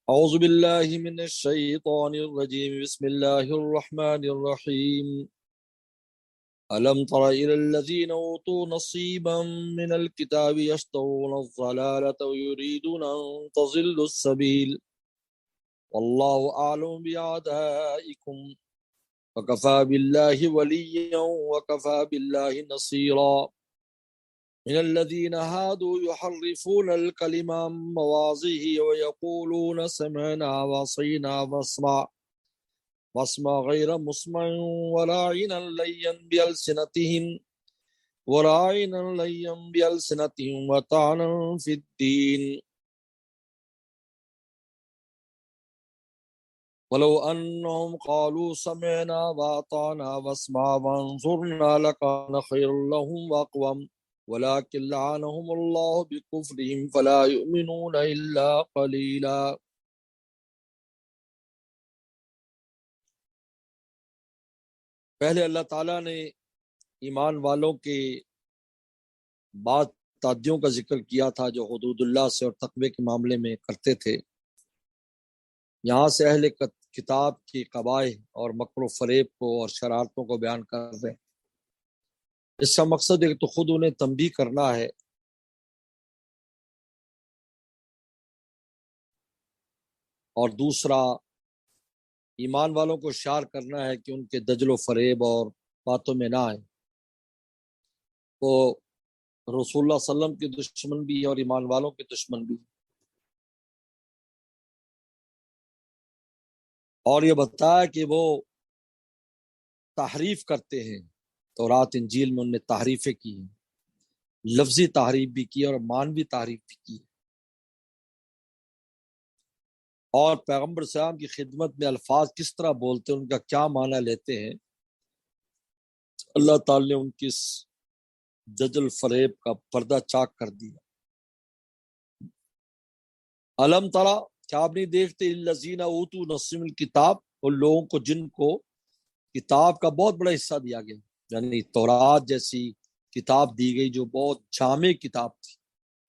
أعوذ بالله من الشيطان الرجيم بسم الله الرحمن الرحيم ألم تر إلى الذين أوتوا نصيبا من الكتاب يشترون الضلالة ويريدون أن تضلوا السبيل والله أعلم بأعدائكم وكفى بالله وليا وكفى بالله نصيرا من الذين هادوا يحرفون الكلم عن مواضعه ويقولون سمعنا وعصينا واسمع غير مسمع وراعنا ليا بألسنتهم وطعنا في الدين ولو أنهم قالوا سمعنا وأطعنا واسمع وانظرنا لكان خيرا لهم وأقوم ولكن لعنهم الله بكفرهم فلا يؤمنون إلا قليلا۔ پہلے اللہ تعالیٰ نے ایمان والوں کے بعض تعدیوں کا ذکر کیا تھا جو حدود اللہ سے اور تقوی کے معاملے میں کرتے تھے۔ یہاں سے اہل کتاب کی قبائح اور مکر و فریب کو اور شرارتوں کو بیان کر رہے ہیں۔ اس کا مقصد ایک تو خود انہیں تنبیہ کرنا ہے اور دوسرا ایمان والوں کو اشار کرنا ہے کہ ان کے دجل و فریب اور باتوں میں نہ آئے۔ وہ رسول اللہ صلی اللہ علیہ وسلم کے دشمن بھی اور ایمان والوں کے دشمن بھی، اور یہ بتایا کہ وہ تحریف کرتے ہیں۔ تورات انجیل میں انہوں نے تحریفیں کی ہیں، لفظی تحریف بھی کی اور معنوی تحریف بھی کی، اور پیغمبر صلی اللہ علیہ وسلم کی خدمت میں الفاظ کس طرح بولتے ہیں، ان کا کیا معنی لیتے ہیں۔ اللہ تعالی نے ان کی اس دجل فریب کا پردہ چاک کر دیا۔ علم ترا، کیا آپ نہیں دیکھتے الذین اوتوا نصیب من الکتاب، ان لوگوں کو جن کو کتاب کا بہت بڑا حصہ دیا گیا، یعنی تورات جیسی کتاب دی گئی جو بہت جامع کتاب تھی۔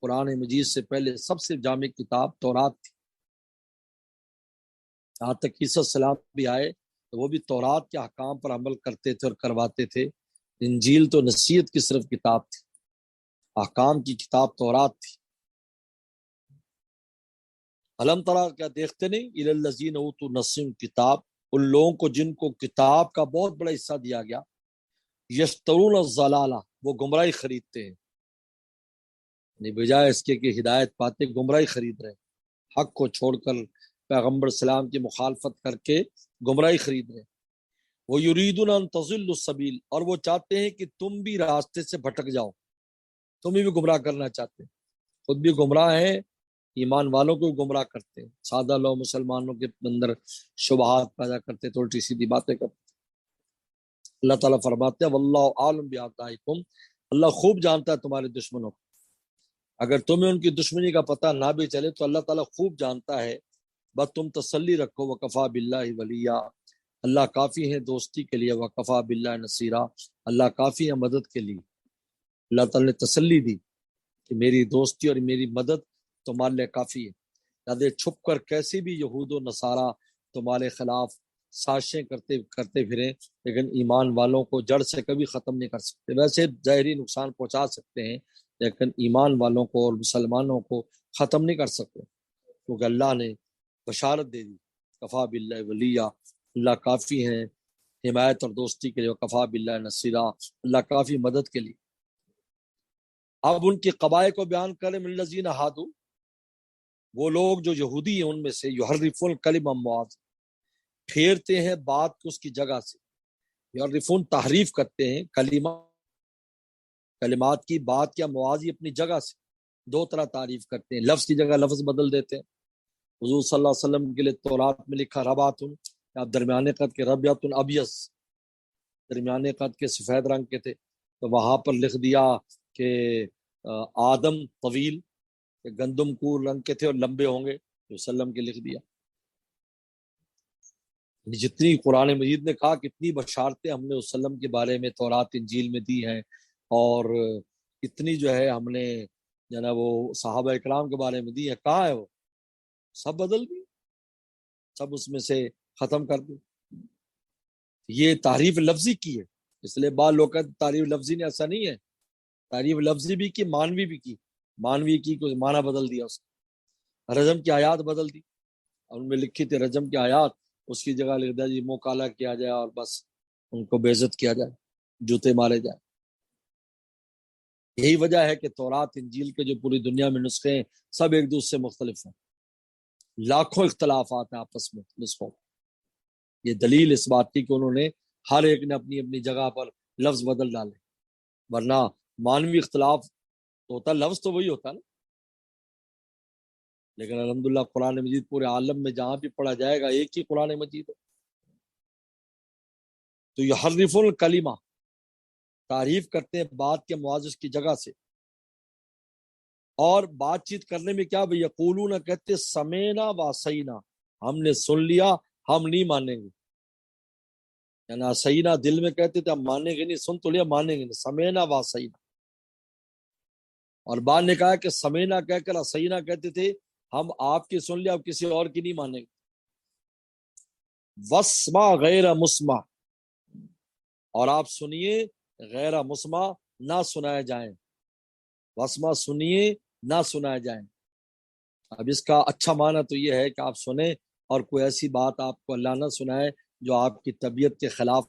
قرآن مجید سے پہلے سب سے جامع کتاب تورات تھی، یہاں تک عیسیٰ السلام بھی آئے تو وہ بھی تورات کے احکام پر عمل کرتے تھے اور کرواتے تھے۔ انجیل تو نصیحت کی صرف کتاب تھی، احکام کی کتاب تورات تھی۔ علم ترا، کیا دیکھتے نہیں الی الذین اوتوا نصیب من الکتاب، ان لوگوں کو جن کو کتاب کا بہت بڑا حصہ دیا گیا، یشترون الضلالہ، وہ گمراہی خریدتے ہیں، یعنی بجائے اس کے کہ ہدایت پاتے گمراہی خرید رہے ہیں، حق کو چھوڑ کر پیغمبر اسلام کی مخالفت کر کے گمراہی خرید رہے ہیں۔ وہ یریدون ان تضلوا السبیل، اور وہ چاہتے ہیں کہ تم بھی راستے سے بھٹک جاؤ، تمہیں بھی گمراہ کرنا چاہتے ہیں، خود بھی گمراہ ہیں، ایمان والوں کو گمراہ کرتے ہیں، سادہ لوگ مسلمانوں کے اندر شبہات پیدا کرتے تو الٹی سیدھی باتیں کرتے۔ اللہ تعالیٰ فرماتے ہیں واللہ عالم بأعدائکم، اللہ خوب جانتا ہے تمہارے دشمنوں کو۔ اگر تمہیں ان کی دشمنی کا پتہ نہ بھی چلے تو اللہ تعالیٰ خوب جانتا ہے، بس تم تسلی رکھو۔ وکفیٰ باللہ ولیٰ، اللہ کافی ہے دوستی کے لیے، وکفیٰ باللہ نصیرا، اللہ کافی ہے مدد کے لیے۔ اللہ تعالیٰ نے تسلی دی کہ میری دوستی اور میری مدد تمہارے لیے کافی ہے۔ یعنی چھپ کر کیسی بھی یہود و نصارہ تمہارے خلاف سازشیں کرتے پھریں، لیکن ایمان والوں کو جڑ سے کبھی ختم نہیں کر سکتے۔ ویسے ظاہری نقصان پہنچا سکتے ہیں لیکن ایمان والوں کو اور مسلمانوں کو ختم نہیں کر سکتے، کیونکہ اللہ نے بشارت دے دی کفا باللہ ولیہ، اللہ کافی ہے حمایت اور دوستی کے لیے، کفا باللہ نصیرا، اللہ کافی مدد کے لیے۔ اب ان کی قبائح کو بیان کریں، من الذین ہادوا، وہ لوگ جو یہودی ہیں ان میں سے، یحرفون الکلم عن مواضعہ، پھیرتے ہیں بات کو اس کی جگہ سے، یحرفون تحریف کرتے ہیں کلمات کی، بات کیا مواضع اپنی جگہ سے، دو طرح تعریف کرتے ہیں، لفظ کی جگہ لفظ بدل دیتے ہیں۔ حضور صلی اللہ علیہ وسلم کے لیے تورات میں لکھا رباتن، آپ درمیانے قد کے، ربیاتن ابیض، درمیانے قد کے سفید رنگ کے تھے، تو وہاں پر لکھ دیا کہ آدم طویل، گندم کو رنگ کے تھے اور لمبے ہوں گے، جو وسلم کے لکھ دیا۔ جتنی قرآن مجید نے کہا کتنی بشارتیں ہم نے وسلم کے بارے میں تورات انجیل میں دی ہیں، اور اتنی جو ہے ہم نے وہ صحابہ اکرام کے بارے میں دی ہے، کہاں ہے وہ؟ سب بدل گئی۔ سب اس میں سے ختم کر دیں۔ یہ تعریف لفظی کی ہے، اس لیے بعض لوگ کہتے تعریف لفظی نے، ایسا نہیں ہے، تعریف لفظی بھی کی، مانوی بھی کی۔ مانوی کی کوئی معنی بدل دیا، اس کا رجم کی آیات بدل دی، ان میں لکھی تھی رجم کی آیات، اس کی جگہ لکھ دیا جی منہ کالا کیا جائے اور بس ان کو بے عزت کیا جائے، جوتے مارے جائے۔ یہی وجہ ہے کہ تورات انجیل کے جو پوری دنیا میں نسخے ہیں سب ایک دوسرے سے مختلف ہیں، لاکھوں اختلافات ہیں آپس میں نسخوں۔ یہ دلیل اس بات کی کہ انہوں نے ہر ایک نے اپنی اپنی جگہ پر لفظ بدل ڈالے، ورنہ مانوی اختلاف تو ہوتا، لفظ تو وہی ہوتا نا، لیکن الحمدللہ قرآن مجید پورے عالم میں جہاں بھی پڑھا جائے گا ایک ہی قرآن مجید ہے۔ تو یحرف الکلمہ، تعریف کرتے ہیں بات کے معاوض کی جگہ سے، اور بات چیت کرنے میں کیا بھئی یقولون، کہتے سمینا واسینا، ہم نے سن لیا ہم نہیں مانیں گے، یعنی سینا دل میں کہتے تھے ہم مانیں گے نہیں، سن تو لیا مانیں گے نہیں، سمینا واسینا۔ اور بعد نے کہا کہ سمینا کہہ کر سینا کہتے تھے ہم آپ کی سن لیا اب کسی اور کی نہیں مانیں گے۔ واسمع غیر مسمع، اور آپ سنیے غیر مسمع، نہ سنائے جائیں، واسمع سنیے نہ سنائے جائیں۔ اب اس کا اچھا معنی تو یہ ہے کہ آپ سنیں اور کوئی ایسی بات آپ کو اللہ نہ سنائے جو آپ کی طبیعت کے خلاف،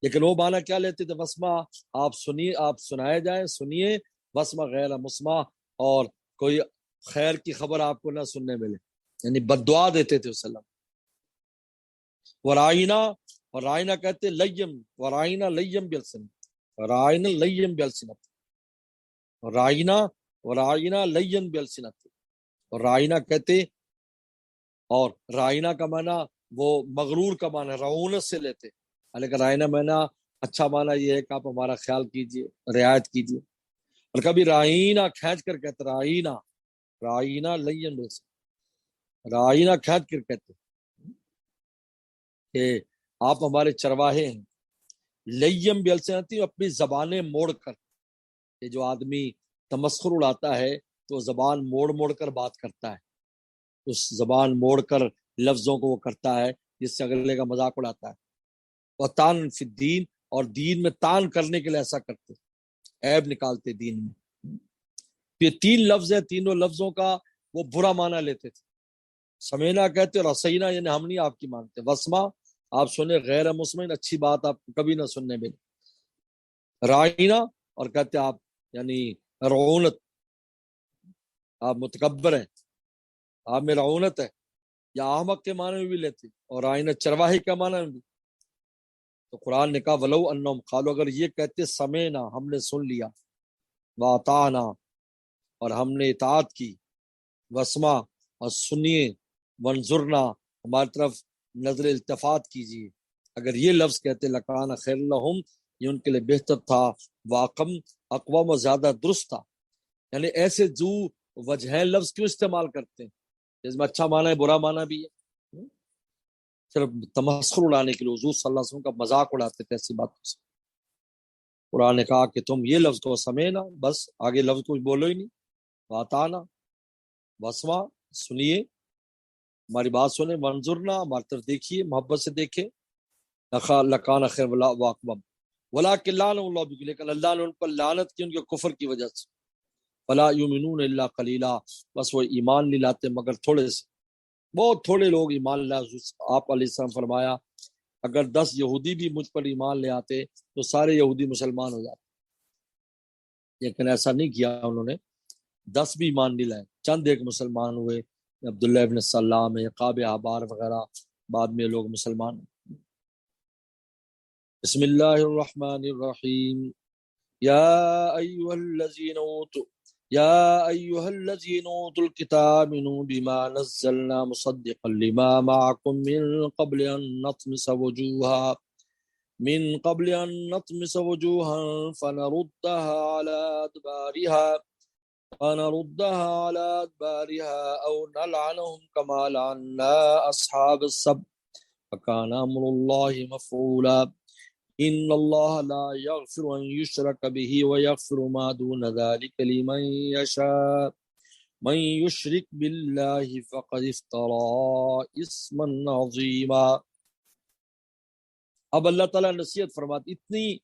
لیکن وہ معنی کیا لیتے تھے واسمع، آپ سنیے، آپ سنائے جائیں، سنیے، واسمع غیر مسمع، اور کوئی خیر کی خبر آپ کو نہ سننے ملے، یعنی بد دعا دیتے تھے وسلم۔ ورائنا، اور رائنا کہتے لیم، ورائنا لیم بیلسن، رائنا لیم بیلسنت، رائنا ورائنا لیم بیلسنت، اور رائنا کہتے، اور رائنا کا معنی وہ مغرور کا معنی رعونت سے لیتے، لیکن رائنا معنی اچھا معنی یہ ہے کہ آپ ہمارا خیال کیجئے، رعایت کیجئے۔ اور کبھی رائنا کھینچ کر کہتے، رائنا، رائنا لیم بیلسن، رائنا کھینچ کر کہتے کہ آپ ہمارے چرواہے ہیں۔ لیم بیلسنتی، اپنی زبانیں موڑ کر، یہ جو آدمی تمسخر اڑاتا ہے تو زبان موڑ موڑ کر بات کرتا ہے، اس زبان موڑ کر لفظوں کو وہ کرتا ہے جس سے اگلے کا مذاق اڑاتا ہے۔ اور تان فی الدین، اور دین میں تان کرنے کے لیے ایسا کرتے، عیب نکالتے دین میں۔ یہ تین لفظ ہیں، تینوں لفظوں کا وہ برا معنی لیتے تھے۔ سمینا کہتے اور رسینا یعنی ہم نہیں آپ کی مانتے، وسما آپ سنے، غیر مسمعین اچھی بات آپ کو کبھی نہ سننے ملے، رائنا اور کہتے آپ یعنی رعونت، آپ متکبر ہیں، آپ میں رعونت ہے، یا احمق کے معنی میں بھی لیتے، اور رائنا چرواہی کا معنی میں بھی۔ تو قرآن نے کہا ولو انہم قالوا، اگر یہ کہتے سمینا ہم نے سن لیا، واطعنا اور ہم نے اطاعت کی، وسما اور سنیے، وانظرنا ہماری طرف نظر التفات کیجیے، اگر یہ لفظ کہتے لکان خیر لہم، یہ ان کے لیے بہتر تھا، واقم اقوام و زیادہ درست تھا۔ یعنی ایسے جو وجہیں لفظ کیوں استعمال کرتے ہیں، اس میں اچھا معنی ہے برا معنی بھی ہے، صرف تمسخر اڑانے کے لیے حضور صلی اللہ علیہ وسلم کا مذاق اڑاتے تھے ایسی باتوں سے۔ قرآن نے کہا کہ تم یہ لفظ کو سمینا، بس آگے لفظ کچھ بولو ہی نہیں، واتانا، وسما سنیے، ہماری بات سنیں، منظرنا ہماری طرف دیکھیے، محبت سے دیکھیں، لکان خیر واقبم ولکن لعنہ اللہ بکم، لیکن اللہ نے ان پر لعنت کی ان کے کفر کی وجہ سے، فلا یؤمنون الا قلیلا، بس وہ ایمان نہیں لاتے مگر تھوڑے سے، بہت تھوڑے لوگ ایمان لائے۔ آپ علیہ السلام فرمایا اگر 10 یہودی بھی مجھ پر ایمان لے آتے تو سارے یہودی مسلمان ہو جاتے، لیکن ایسا نہیں کیا انہوں نے، 10 بھی ایمان نہیں لائے، چند ایک مسلمان ہوئے، عبداللہ ابن سلام، عقاب احبار وغیرہ، بعد میں لوگ مسلمان۔ بسم اللہ الرحمن الرحیم، یا ایھا الذین اوتوا الکتاب آمنوا بما نزلنا مصدقا لما معکم من قبل ان نطمس وجوها فنردها على أدبارها أو نلعنهم كما لعنا أصحاب السبت وكان أمر الله مفعولا إن الله لا يغفر أن يشرك به ويغفر ما دون ذلك لمن يشاء من یشرک باللہ فقد افترى اسما عظیما۔ اب اللہ تعالیٰ نصیحت فرماتی، اتنی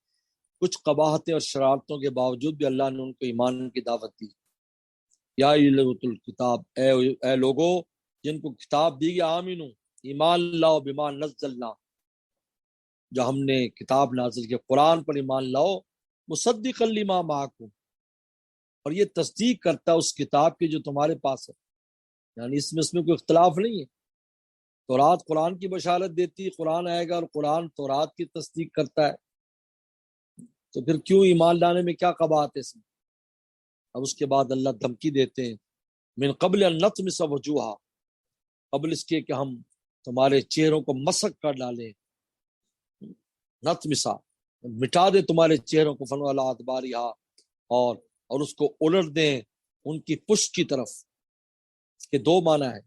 کچھ قباحتیں اور شرارتوں کے باوجود بھی اللہ نے ان کو ایمان کی دعوت دی۔ یا ایھا الکتاب، اے لوگو جن کو کتاب دی گئی، آمنو ایمان لاؤ، بما نزلنا، جو ہم نے کتاب نازل کیا، قرآن پر ایمان لاؤ، مصدقا لما معکم، اور یہ تصدیق کرتا ہے اس کتاب کی جو تمہارے پاس ہے، یعنی اس میں کوئی اختلاف نہیں ہے۔ تورات قرآن کی بشارت دیتی، قرآن آئے گا اور قرآن تورات کی تصدیق کرتا ہے، تو پھر کیوں ایمان لانے میں کیا قباحت ہے اس میں؟ اب اس کے بعد اللہ دھمکی دیتے ہیں، من قبل ان نطمس وجوہا، قبل اس کے کہ ہم تمہارے چہروں کو مسخ کر ڈالیں، نطمسا مٹا دیں تمہارے چہروں کو، فن والا ادباریہا، اور اس کو الٹ دیں ان کی پشت کی طرف۔ اس کے دو معنی ہے،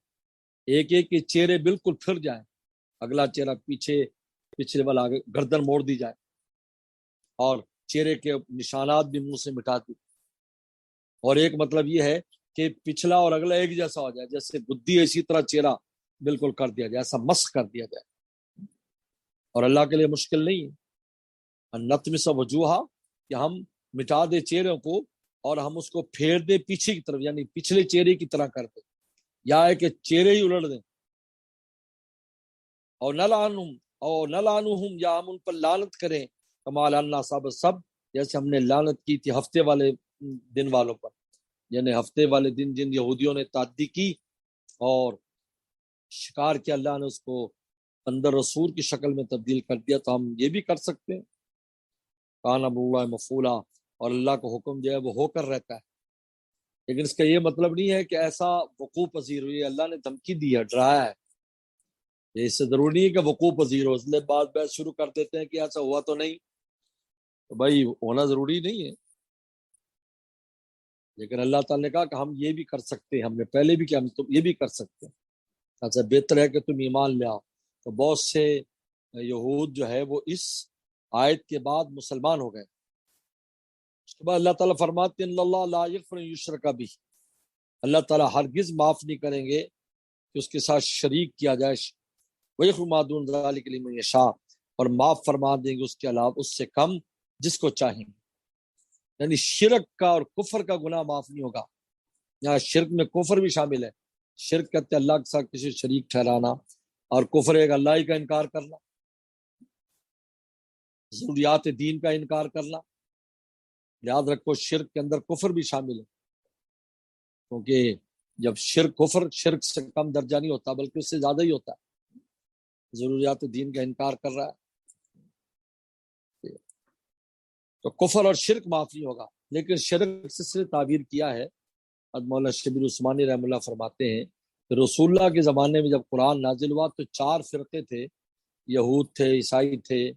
ایک کہ چہرے بالکل پھر جائیں، اگلا چہرہ پچھلے والا آگے، گردن موڑ دی جائے، اور چہرے کے نشانات بھی منہ سے مٹا دی۔ اور ایک مطلب یہ ہے کہ پچھلا اور اگلا ایک جیسا ہو جائے، جیسے گدی ہے اسی طرح چہرہ بالکل کر دیا جائے، ایسا مسخ کر دیا جائے۔ اور اللہ کے لیے مشکل نہیں ہے، نطمس وجوہا، کہ ہم مٹا دے چہروں کو اور ہم اس کو پھیر دے پیچھے کی طرف، یعنی پچھلے چہرے کی طرح کر دیں، یا ہے کہ چہرے ہی الٹ دیں۔ اور نہ لعنہم، یا ہم ان پر لعنت کریں، کما لعنا اصحاب السبت، جیسے ہم نے لعنت کی تھی ہفتے والے دن والوں پر، یعنی ہفتے والے دن جن یہودیوں نے تعدی کی اور شکار کیا، اللہ نے اس کو اندر رسول کی شکل میں تبدیل کر دیا، تو ہم یہ بھی کر سکتے ہیں۔ کان امر اللہ مفعولا، اور اللہ کا حکم جو ہے وہ ہو کر رہتا ہے، لیکن اس کا یہ مطلب نہیں ہے کہ ایسا وقوع پذیر ہوئی، اللہ نے دھمکی دی ہے، ڈرایا ہے، یہ اس سے ضروری نہیں ہے کہ وقوع پذیر ہو، اس لیے بعض بحث شروع کر دیتے ہیں کہ ایسا ہوا تو نہیں، تو بھائی ہونا ضروری نہیں ہے، لیکن اللہ تعالیٰ نے کہا کہ ہم یہ بھی کر سکتے ہیں، ہم نے پہلے بھی کیا، ہم تم یہ بھی کر سکتے ہیں، ایسا بہتر ہے کہ تم ایمان لے آؤ۔ تو بہت سے یہود جو ہے وہ اس آیت کے بعد مسلمان ہو گئے۔ اس کے بعد اللہ تعالیٰ فرماتے ہیں، ان اللہ لا یغفر ان یشرک بہ، اللہ تعالیٰ ہرگز معاف نہیں کریں گے کہ اس کے ساتھ شریک کیا جائے، ویغفر ما دون ذلک لمن یشاء، اور معاف فرما دیں گے اس کے علاوہ اس سے کم جس کو چاہیں گے، یعنی شرک کا اور کفر کا گناہ معاف نہیں ہوگا۔ یہاں شرک میں کفر بھی شامل ہے، شرک کہتے ہیں اللہ کے ساتھ کسی شریک ٹھہرانا، اور کفر ایک اللہ ہی کا انکار کرنا، ضروریات دین کا انکار کرنا۔ یاد رکھو شرک کے اندر کفر بھی شامل ہے، کیونکہ جب کفر شرک سے کم درجہ نہیں ہوتا بلکہ اس سے زیادہ ہی ہوتا ہے، ضروریات دین کا انکار کر رہا ہے، تو کفر اور شرک معاف نہیں ہوگا۔ لیکن شرک سے تعبیر کیا ہے، مولانا شبیر عثمانی رحمہ اللہ فرماتے ہیں کہ رسول اللہ کے زمانے میں جب قرآن نازل ہوا تو 4 فرقے تھے، یہود تھے، عیسائی تھے،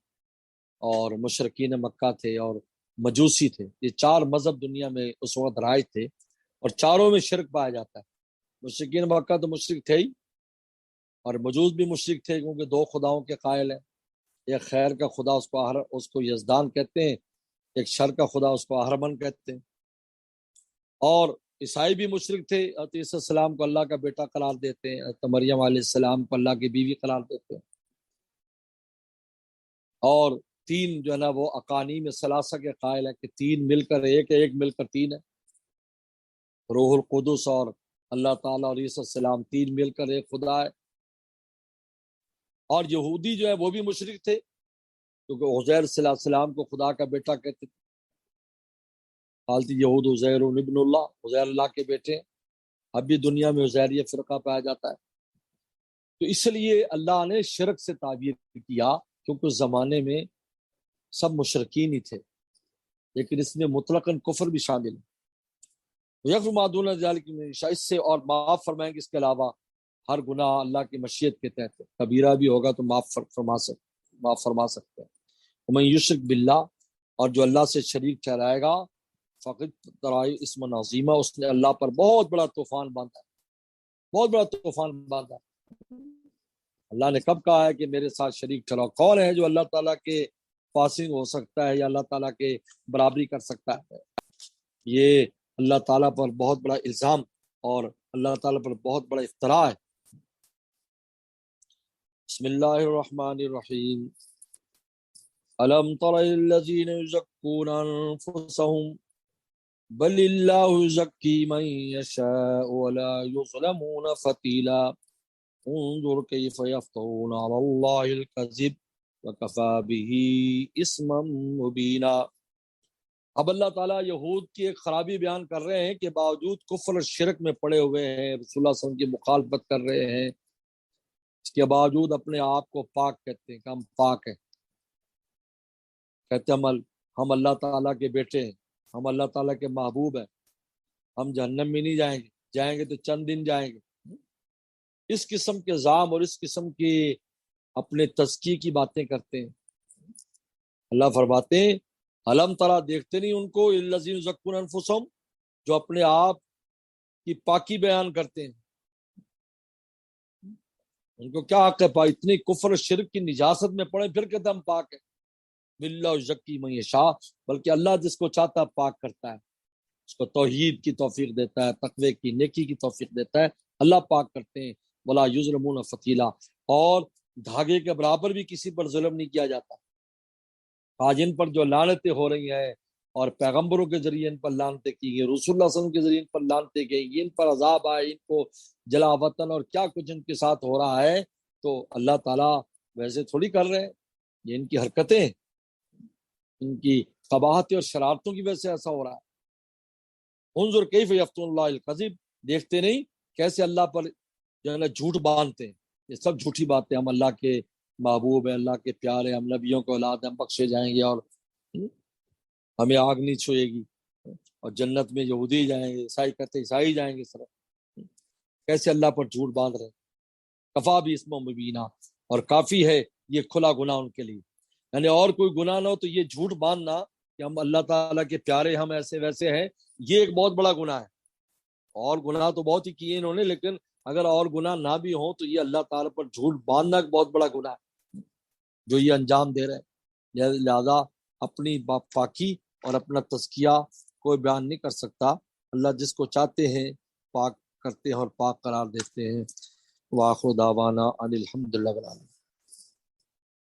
اور مشرکین مکہ تھے، اور مجوسی تھے۔ یہ 4 مذہب دنیا میں اس وقت رائج تھے، اور چاروں میں شرک پایا جاتا ہے۔ مشرکین مکہ تو مشرک تھے ہی، اور مجوس بھی مشرک تھے، کیونکہ 2 خداؤں کے قائل ہیں، ایک خیر کا خدا اس کو یزدان کہتے ہیں، ایک شر کا خدا اس کو اہرمن کہتے ہیں۔ اور عیسائی بھی مشرک تھے، حضرت عیسیٰ السلام کو اللہ کا بیٹا قرار دیتے ہیں، حضرت مریم علیہ السلام کو اللہ کی بیوی قرار دیتے ہیں، اور 3 جو ہے نا وہ اقانیم ثلاثہ کے قائل ہے کہ 3 مل کر ایک ہے، ایک مل کر 3 ہے، روح القدس اور اللہ تعالیٰ اور عیسیٰ السلام 3 مل کر ایک خدا ہے۔ اور یہودی جو ہے وہ بھی مشرک تھے، کیونکہ عزیر صلی اللہ علیہ السلام کو خدا کا بیٹا کہتے تھے، حالت یہود عزیر ابن اللہ، عزیر اللہ کے بیٹے، اب بھی دنیا میں عزیریہ فرقہ پایا جاتا ہے۔ تو اس لیے اللہ نے شرک سے تعبیر کیا، کیونکہ اس زمانے میں سب مشرکین ہی تھے، لیکن اس میں مطلقاً کفر بھی شامل ہے۔ یغفر ما دون ذلک لمن یشاء، اس سے اور معاف فرمائیں گے اس کے علاوہ ہر گناہ اللہ کی مشیت کے تحت، کبیرہ بھی ہوگا تو معاف فرما سکتے ہیں۔ ومن یشرک باللہ، اور جو اللہ سے شریک ٹھہرائے گا، فقد ترائی اسم عظیمہ، اس نے اللہ پر بہت بڑا طوفان باندھا ہے، بہت بڑا طوفان باندھا ہے۔ اللہ نے کب کہا ہے کہ میرے ساتھ شریک ٹھہراؤ؟ کون ہے جو اللہ تعالیٰ کے پاسنگ ہو سکتا ہے یا اللہ تعالیٰ کے برابری کر سکتا ہے؟ یہ اللہ تعالیٰ پر بہت بڑا الزام اور اللہ تعالیٰ پر بہت بڑا افتراء ہے۔ بسم اللہ الرحمن الرحیم الم تر الذین یزکون انفسهم بل اللہ یزکی من یشاء ولا یظلمون فتیلا انظر کیف یفترون علی اللہ الکذب وکفی بہ اثما مبینا۔ اب اللہ تعالیٰ یہود کی ایک خرابی بیان کر رہے ہیں کہ باوجود کفر اور شرک میں پڑے ہوئے ہیں، رسول اللہ صلی اللہ علیہ وسلم کی مخالفت کر رہے ہیں، اس کے باوجود اپنے آپ کو پاک کہتے ہیں کہ ہم پاک ہیں، کہتے ہیں ہم اللہ تعالیٰ کے بیٹے ہیں، ہم اللہ تعالیٰ کے محبوب ہیں، ہم جہنم میں نہیں جائیں گے، جائیں گے تو چند دن جائیں گے۔ اس قسم کے زعم اور اس قسم کی اپنے تزکیے کی باتیں کرتے ہیں۔ اللہ فرماتے ہیں علم ترا، دیکھتے نہیں ان کو، الذین یزکون انفسہم، جو اپنے آپ کی پاکی بیان کرتے ہیں، ان کو کیا حق ہے اتنی کفر و شرک کی نجاست میں پڑے پھر کہتے ہم پاک ہیں۔ باللہ یزکی من یشاء، بلکہ اللہ جس کو چاہتا ہے پاک کرتا ہے، اس کو توحید کی توفیق دیتا ہے، تقوی کی، نیکی کی توفیق دیتا ہے، اللہ پاک کرتے ہیں۔ ولا یظلمون فتیلا، اور دھاگے کے برابر بھی کسی پر ظلم نہیں کیا جاتا۔ آج ان پر جو لعنتیں ہو رہی ہیں اور پیغمبروں کے ذریعے ان پر لعنتیں کی گئی، رسول اللہ صلی اللہ علیہ وسلم کے ذریعے ان پر لعنتیں گئی، ان پر عذاب آئے، ان کو جلا وطن اور کیا کچھ ان کے ساتھ ہو رہا ہے، تو اللہ تعالیٰ ویسے تھوڑی کر رہے ہیں، یہ ان کی حرکتیں، ان کی قباحتیں اور شرارتوں کی وجہ سے ایسا ہو رہا ہے۔ انظر کیف یفتون اللہ الکذب، دیکھتے نہیں کیسے اللہ پر جو ہے نا جھوٹ باندھتے ہیں۔ یہ سب جھوٹی باتیں، ہم اللہ کے محبوب ہیں، اللہ کے پیارے، ہم نبیوں کو اولاد ہیں، ہم بخشے جائیں گے اور ہمیں آگ نہیں چھوئے گی، اور جنت میں یہودی جائیں گے، عیسائی کہتے عیسائی جائیں گے، سر کیسے اللہ پر جھوٹ باندھ رہے ہیں۔ کفا بھی اسم مبینہ، اور کافی ہے یہ کھلا گناہ ان کے لیے، یعنی اور کوئی گناہ نہ ہو تو یہ جھوٹ باندھنا کہ ہم اللہ تعالیٰ کے پیارے، ہم ایسے ویسے ہیں، یہ ایک بہت بڑا گناہ ہے۔ اور گناہ تو بہت ہی کیے انہوں نے، لیکن اگر اور گناہ نہ بھی ہوں تو یہ اللہ تعالیٰ پر جھوٹ باندھنا ایک بہت بڑا گناہ ہے جو یہ انجام دے رہے ہیں۔ لہذا اپنی پاکی اور اپنا تزکیہ کوئی بیان نہیں کر سکتا، اللہ جس کو چاہتے ہیں پاک کرتے ہیں اور پاک قرار دیتے ہیں۔ وآخر دعوانا ان الحمد للہ رب العالمین۔